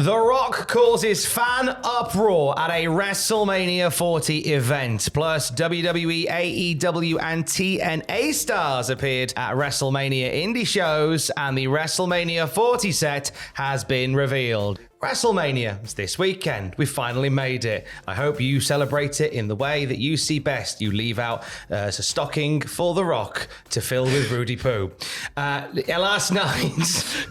The Rock causes fan uproar at a WrestleMania 40 event. Plus, WWE, AEW, and TNA stars appeared at WrestleMania Indy shows, and the WrestleMania 40 set has been revealed. WrestleMania is this weekend. We finally made it. I hope you celebrate it in the way that you see best. You leave out a stocking for The Rock to fill with Rudy Poo. Last night...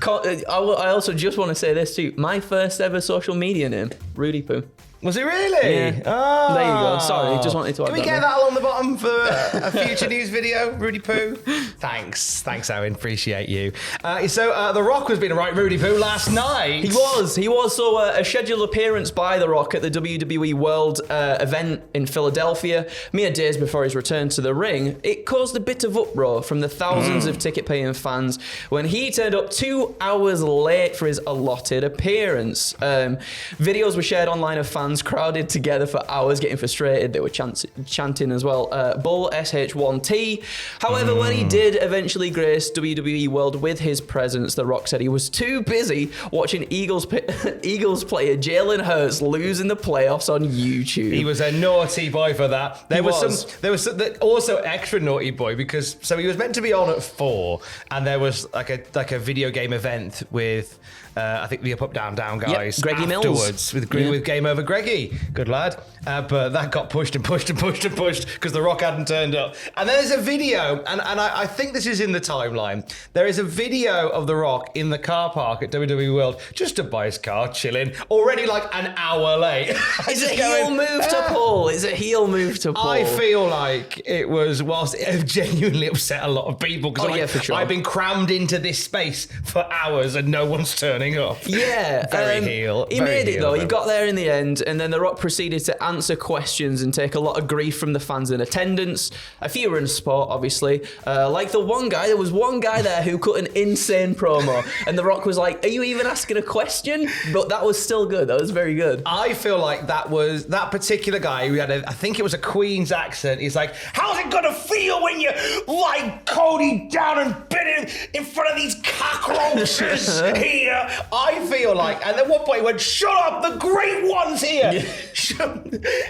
I also just want to say this too. My first ever social media name, Rudy Poo. Was it really? Yeah. Oh. There you go. Sorry, just wanted to add Can we get that along the bottom for a future news video, Rudy Poo? Thanks, Owen. Appreciate you. So The Rock was being a right Rudy Poo last night. He was. So a scheduled appearance by The Rock at the WWE World event in Philadelphia, mere days before his return to the ring. It caused a bit of uproar from the thousands of ticket-paying fans when he turned up 2 hours late for his allotted appearance. Videos were shared online of fans crowded together for hours, getting frustrated. They were chanting as well, Bull SH1T. However, when he did eventually grace WWE World with his presence, The Rock said he was too busy watching Eagles player Jalen Hurts lose in the playoffs on YouTube. He was a naughty boy for that. There was some also extra naughty boy because he was meant to be on at 4, and there was like a video game event with I think the up down guys. Yep, Greggy afterwards Mills. with Game Over Greggy. Good lad. But that got pushed because The Rock hadn't turned up. And then there's a video, and I think this is in the timeline. There is a video of The Rock in the car park at WWE World, just to buy his car, chilling, already like an hour late. Is it heel move to pull? Is it heel move to pull? I feel like it was, whilst it genuinely upset a lot of people, because for sure. I've been crammed into this space for hours and no one's turning up. Yeah. Very heel. He made it though. He got there in the end, and then The Rock proceeded to answer questions and take a lot of grief from the fans in attendance. A few were in sport, obviously. Like the one guy, there was one guy there who cut an insane promo, and The Rock was like, "Are you even asking a question?" But that was still good. That was very good. I feel like that particular guy who had I think it was a Queen's accent. He's like, "How's it gonna feel when you lie Cody down and bit him in front of these cockroaches here?" I feel like, and at one point he went, "Shut up, the great one's here." Yeah.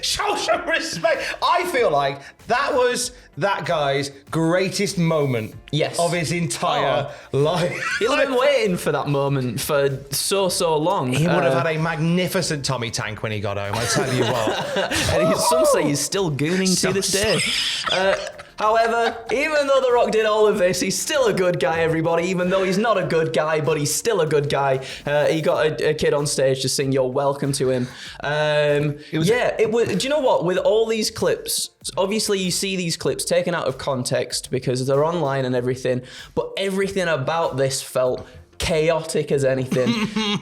Show some respect. I feel like that was that guy's greatest moment of his entire life. He's been waiting for that moment for so long. He would have had a magnificent Tommy tank when he got home, I tell you what. And some say he's still gooning to this day. However, even though The Rock did all of this, he's still a good guy, everybody. Even though he's not a good guy, but he's still a good guy. He got a kid on stage to sing "You're Welcome" to him. It was. Do you know what? With all these clips, obviously you see these clips taken out of context because they're online and everything, but everything about this felt chaotic as anything.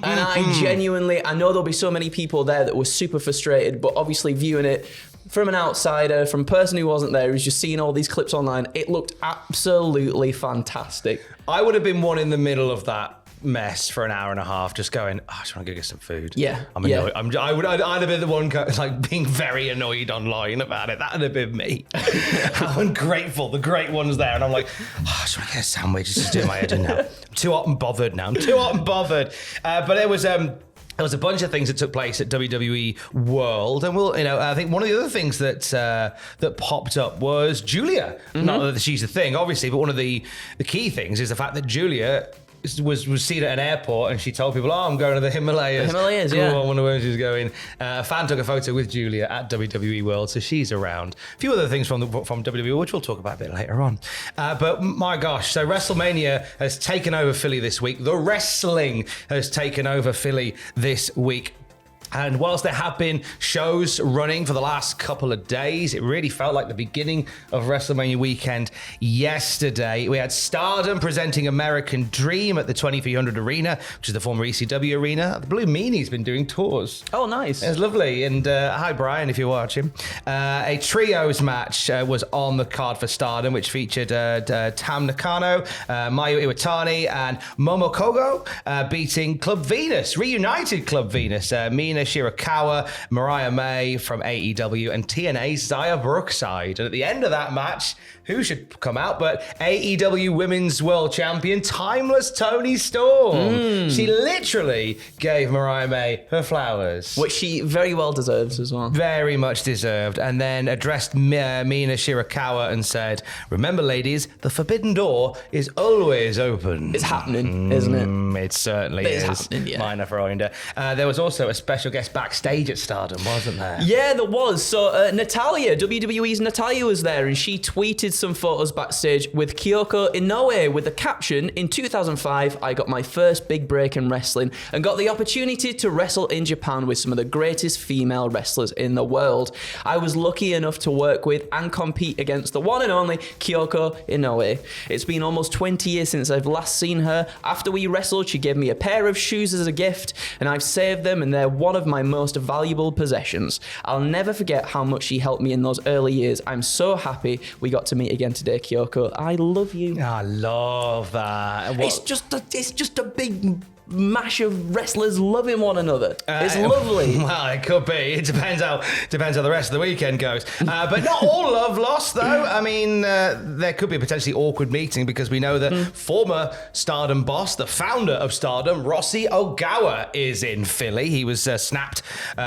And I know there'll be so many people there that were super frustrated, but obviously viewing it from an outsider, from a person who wasn't there, who's just seeing all these clips online, it looked absolutely fantastic. I would have been one in the middle of that mess for an hour and a half, just going, I just want to go get some food. Yeah. I'm annoyed. I'd have been the one like being very annoyed online about it. That'd have been me. How ungrateful. The great one's there, and I'm like, I just want to get a sandwich. Just to do my head in now. I'm too hot and bothered now. But there was a bunch of things that took place at WWE World, and I think one of the other things that popped up was Julia. Not that she's a thing, obviously, but one of the key things is the fact that Julia was seen at an airport, and she told people, "Oh, I'm going to the Himalayas." Yeah. I wonder where she's going. A fan took a photo with Julia at WWE World, so she's around. A few other things from WWE, which we'll talk about a bit later on. But my gosh, so WrestleMania has taken over Philly this week. The wrestling has taken over Philly this week. And whilst there have been shows running for the last couple of days, it really felt like the beginning of WrestleMania weekend yesterday. We had Stardom presenting American Dream at the 2300 Arena, which is the former ECW arena. The Blue Meanie's been doing tours. Oh, nice. It was lovely. And hi, Brian, if you're watching. A trios match was on the card for Stardom, which featured Tam Nakano, Mayu Iwatani, and Momo Kogo beating Club Venus, reunited Club Venus. Mina Shirakawa, Mariah May from AEW, and TNA's Zaya Brookside. And at the end of that match, who should come out but AEW Women's World Champion, Timeless Toni Storm. She literally gave Mariah May her flowers. Which she very well deserves as well. Very much deserved. And then addressed Mina Shirakawa and said, remember, ladies, the forbidden door is always open. It's happening, isn't it? It certainly It's is. happening, yeah. Meine Freunde. There was also a special guest backstage at Stardom, wasn't there? Yeah, there was. So Natalia, WWE's Natalia was there, and she tweeted some photos backstage with Kyoko Inoue with the caption, in 2005, I got my first big break in wrestling and got the opportunity to wrestle in Japan with some of the greatest female wrestlers in the world. I was lucky enough to work with and compete against the one and only Kyoko Inoue. It's been almost 20 years since I've last seen her. After we wrestled, she gave me a pair of shoes as a gift, and I've saved them, and they're one of my most valuable possessions. I'll never forget how much she helped me in those early years. I'm so happy we got to meet again today, Kyoko. I love you. I love that. It's just a big mash of wrestlers loving one another. It's lovely. Well, it could be. It depends how the rest of the weekend goes. But not all love lost, though. I mean, there could be a potentially awkward meeting because we know that former Stardom boss, the founder of Stardom, Rossi Ogawa, is in Philly. He was snapped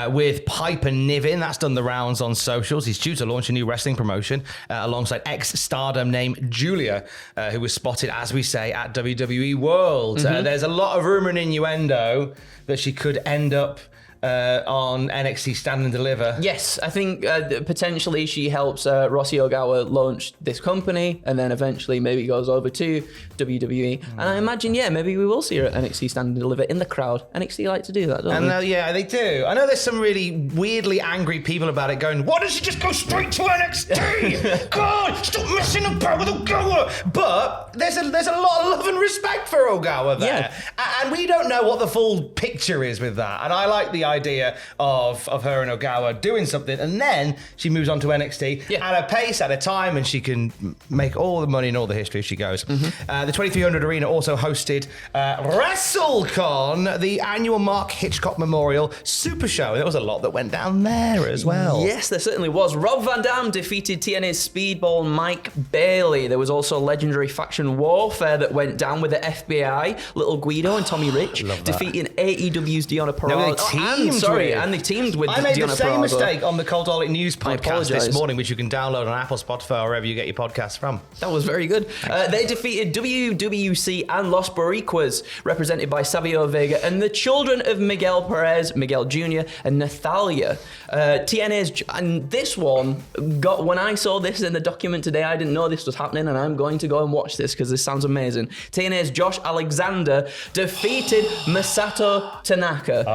with Piper Niven. That's done the rounds on socials. He's due to launch a new wrestling promotion alongside ex-Stardom named Julia, who was spotted, as we say, at WWE World. There's a lot of rumor and innuendo that she could end up on NXT Stand and Deliver. Yes, I think potentially she helps Rossi Ogawa launch this company and then eventually maybe goes over to WWE. And I imagine, maybe we will see her at NXT Stand and Deliver in the crowd. NXT like to do that, don't they? Yeah, they do. I know there's some really weirdly angry people about it going, why does she just go straight to NXT? God, stop messing about with Ogawa. But there's a lot of love and respect for Ogawa there. Yeah. And we don't know what the full picture is with that. And I like the idea of her and Ogawa doing something, and then she moves on to NXT at a pace, at a time, and she can make all the money and all the history as she goes. The 2300 Arena also hosted WrestleCon, the annual Mark Hitchcock Memorial Super Show. There was a lot that went down there as well. Yes, there certainly was. Rob Van Dam defeated TNA's Speedball Mike Bailey. There was also legendary faction warfare that went down with the FBI, Little Guido and Tommy Rich defeating AEW's Deonna Purrazzo. And they teamed with I made Deonna the same Purrazzo. mistake on the Cultaholic News podcast this apologise. morning, which you can download on Apple, Spotify, or wherever you get your podcasts from. That was very good. They defeated WWC and Los Boricuas, represented by Savio Vega and the children of Miguel Perez, Miguel Jr. and Natalia. TNA's, and this one got, when I saw this in the document today, I didn't know this was happening, and I'm going to go and watch this because this sounds amazing. TNA's Josh Alexander defeated Masato Tanaka, and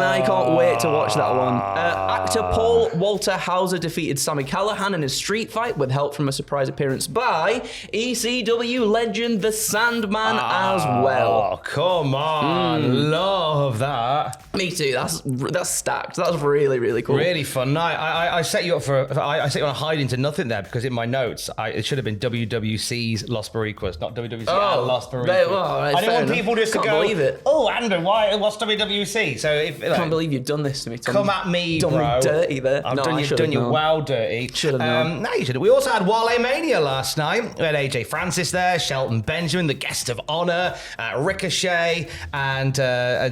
I can't wait to watch that one. Actor Paul Walter Hauser defeated Sami Callihan in a street fight with help from a surprise appearance by ECW legend The Sandman as well. Oh, come on. Love that. Me too. That's stacked. That's really, really cool. Really fun night. I set you up I set you on a hide into nothing there because in my notes, it should have been WWC's Los Boricuas, not WWC and Los Boricuas. I didn't want people just to go, believe it. Oh, Andrew, what's WWC? So if Can't believe you've done this to me, Tom. Come at me, bro. Done me dirty there. I've done you well dirty. Should have known. No, you should have. We also had Wale Mania last night. We had AJ Francis there, Shelton Benjamin, the guest of honor, Ricochet, and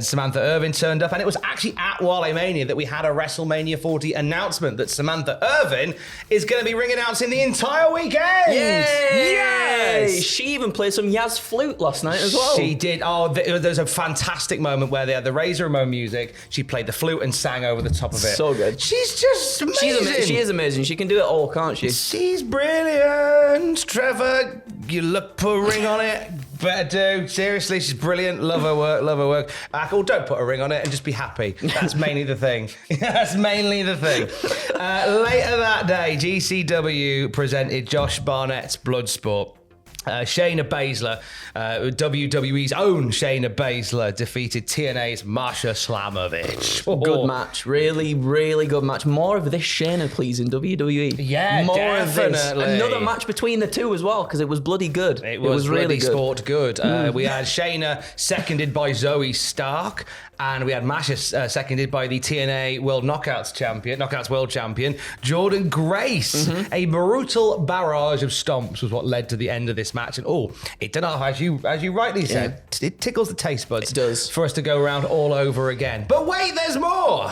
Samantha Irvin turned up. And it was actually at Wale Mania that we had a WrestleMania 40 announcement that Samantha Irvin is going to be ring announcing the entire weekend. Yay! Yes! She even played some Yaz flute last night as well. She did. Oh, there's a fantastic moment where they had the Razor Ramon music. She played the flute and sang over the top of it. So good. She's just amazing. She is amazing. She can do it all, can't she? She's brilliant. Trevor, you look, put a ring on it. Better do. Seriously, she's brilliant. Love her work, love her work. Don't put a ring on it and just be happy. That's mainly the thing. That's mainly the thing. Later that day, GCW presented Josh Barnett's Bloodsport. Shayna Baszler, WWE's own Shayna Baszler, defeated TNA's Masha Slamovich. Good match. Really, really good match. More of this Shayna, please, in WWE. Yeah, more definitely. of this. Another match between the two as well, because it was bloody good. It was really bloody good. sport good. We had Shayna seconded by Zoe Stark, and we had Masha seconded by the TNA Knockouts World Champion, Jordan Grace. A brutal barrage of stomps was what led to the end of this match. And it done off, as you rightly said, it tickles the taste buds. It does. For us to go around all over again. But wait, there's more.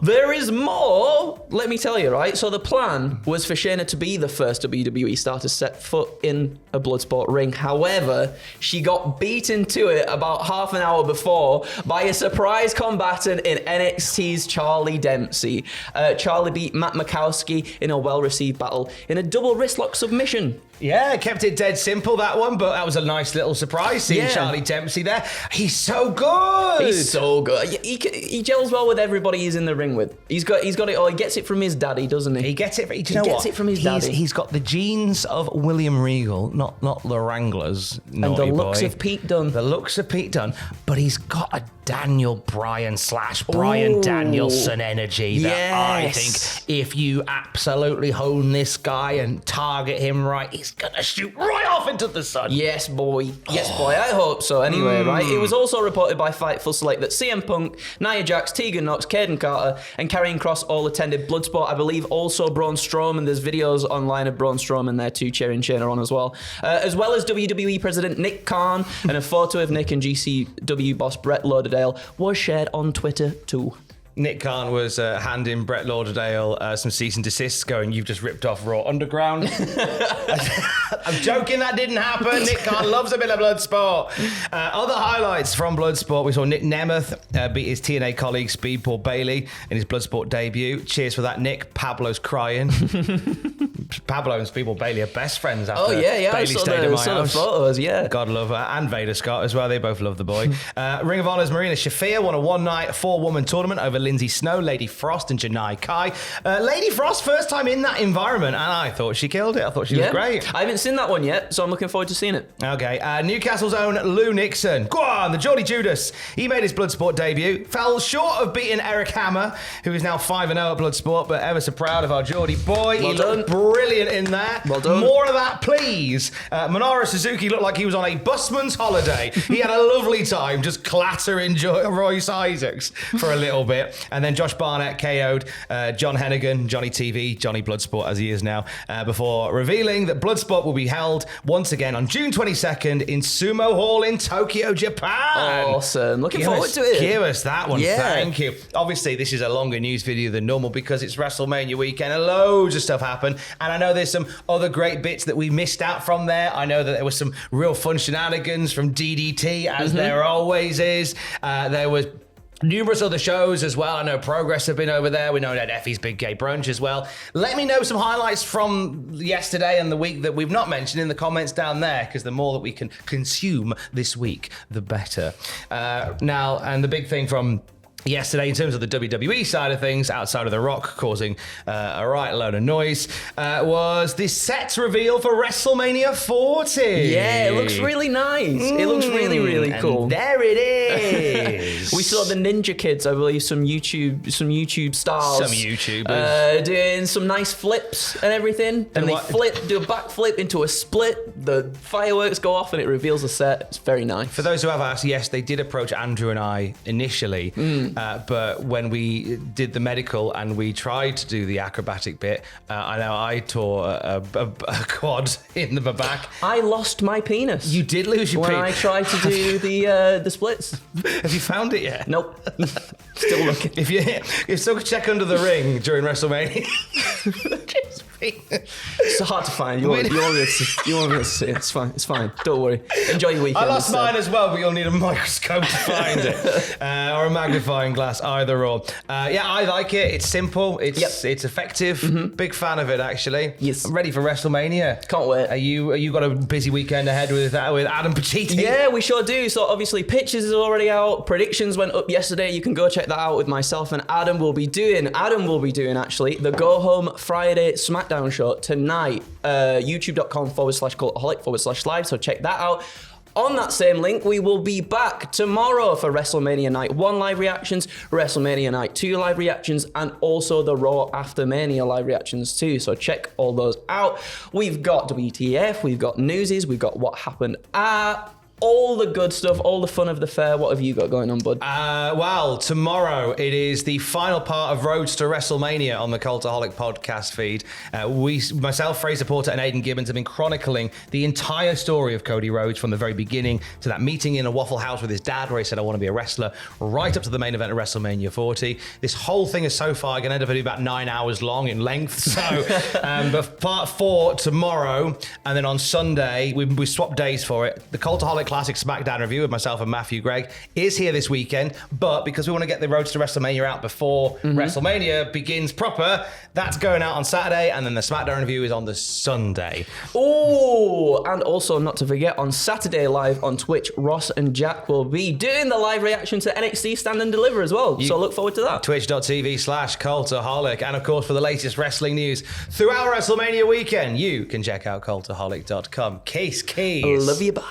There is more. Let me tell you, right? So the plan was for Shayna to be the first WWE star to set foot in a Bloodsport ring. However, she got beaten to it about half an hour before by a surprise combatant in NXT's Charlie Dempsey. Charlie beat Matt Makowski in a well-received battle in a double wristlock submission. Yeah, kept it dead simple, that one, but that was a nice little surprise seeing Yeah. Charlie Dempsey there. He's so good. He's so good. He gels well with everybody he's in the ring with. He's got it all. He gets it from his daddy, doesn't he? He gets it. Do you know gets what? it from his daddy. He's got the genes of William Regal, not the Wranglers. And the naughty looks boy. of Pete Dunne. The looks of Pete Dunne, but he's got a Daniel Bryan / Bryan Danielson energy that I Yes. think if you absolutely hone this guy and target him right, he's gonna shoot right off into the sun. Yes, boy. Yes, boy. I hope so. Anyway, right? It was also reported by Fightful Select that CM Punk, Nia Jax, Tegan Nox, Caden Carter, and Karrion Kross all attended Bloodsport. I believe also Braun Strowman. There's videos online of Braun Strowman there too, cheering Shayna on as well. As well as WWE President Nick Khan, and a photo of Nick and GCW boss Brett Lauderdale was shared on Twitter too. Nick Khan was handing Brett Lauderdale some cease and desists, going, "You've just ripped off Raw Underground." I'm joking, that didn't happen. Nick Khan loves a bit of Bloodsport. Other highlights from Bloodsport: we saw Nick Nemeth beat his TNA colleague Speedball Bailey in his Bloodsport debut. Cheers for that, Nick. Pablo's crying. Pablo and Speedball Bailey are best friends after Bailey I stayed saw in my the house. photos, yeah. God love her. And Vader Scott as well. They both love the boy. Ring of Honor's Marina Shafir won a one-night 4-woman tournament over Lindsay Snow, Lady Frost, and Janai Kai. Lady Frost, first time in that environment, and I thought she killed it. I thought she was great. I haven't seen that one yet, so I'm looking forward to seeing it. Okay, Newcastle's own Lou Nixon. Go on, the Geordie Judas. He made his Bloodsport debut. Fell short of beating Eric Hammer, who is now 5-0 at Bloodsport, but ever so proud of our Geordie boy. Well He done. looked brilliant in there. Well done. More of that, please. Minoru Suzuki looked like he was on a busman's holiday. He had a lovely time just clattering Royce Isaacs for a little bit. And then Josh Barnett KO'd John Hennigan, Johnny TV, Johnny Bloodsport as he is now, before revealing that Bloodsport will be held once again on June 22nd in Sumo Hall in Tokyo, Japan. Awesome. Looking forward to it. Give us that one. Yeah. Thank you. Obviously, this is a longer news video than normal because it's WrestleMania weekend and loads of stuff happened. And I know there's some other great bits that we missed out from there. I know that there was some real fun shenanigans from DDT, as there always is. There was numerous other shows as well. I know Progress have been over there. We know that Effie's Big Gay Brunch as well. Let me know some highlights from yesterday and the week that we've not mentioned in the comments down there, because the more that we can consume this week, the better. Now, and the big thing from yesterday, in terms of the WWE side of things, outside of The Rock causing a right load of noise, was this set reveal for WrestleMania 40. Yeah, it looks really nice. It looks really, really cool. And there it is. We saw the Ninja Kids, I believe, some YouTube stars. Some YouTubers. Doing some nice flips and everything. And they do a backflip into a split. The fireworks go off and it reveals the set. It's very nice. For those who have asked, yes, they did approach Andrew and I initially. But when we did the medical and we tried to do the acrobatic bit, I know I tore a quad in the back. I lost my penis. You did lose your when penis. I tried to do the splits. Have you found it yet? Nope. Still looking. If so, check under the ring during WrestleMania. It's hard to find. You won't be able to see it. It's fine. It's fine. Don't worry. Enjoy your weekend. I lost mine as well, but you'll need a microscope to find it. or a magnifying glass, either or. Yeah, I like it. It's simple. It's effective. Big fan of it, actually. Yes. I'm ready for WrestleMania. Can't wait. Are you got a busy weekend ahead with Adam Pacitti? Yeah, we sure do. So obviously Pictures is already out. Predictions went up yesterday. You can go check that out with myself and Adam will be doing actually the Go Home Friday SmackDown show tonight. YouTube.com/Cultaholic/live. So check that out. On that same link, we will be back tomorrow for WrestleMania Night 1 live reactions, WrestleMania Night 2 live reactions, and also the Raw After Mania live reactions too. So check all those out. We've got WTF, we've got newsies, we've got what happened at, all the good stuff, all the fun of the fair. What have you got going on, bud? Well, tomorrow it is the final part of Roads to WrestleMania on the Cultaholic podcast feed. Myself, Fraser Porter, and Aidan Gibbons have been chronicling the entire story of Cody Rhodes from the very beginning to that meeting in a Waffle House with his dad where he said, I want to be a wrestler, right up to the main event of WrestleMania 40. This whole thing is so far going to end up being about 9 hours long in length. So, but part 4 tomorrow, and then on Sunday, we swapped days for it. The Cultaholic Classic SmackDown review with myself and Matthew Gregg is here this weekend, but because we want to get the Roads to WrestleMania out before WrestleMania begins proper, that's going out on Saturday, and then the SmackDown review is on the Sunday. Oh, and also not to forget, on Saturday live on Twitch, Ross and Jack will be doing the live reaction to NXT Stand and Deliver as well. So look forward to that. Twitch.tv/Cultaholic. And of course, for the latest wrestling news throughout WrestleMania weekend, you can check out Cultaholic.com. Keys. Love you, bye.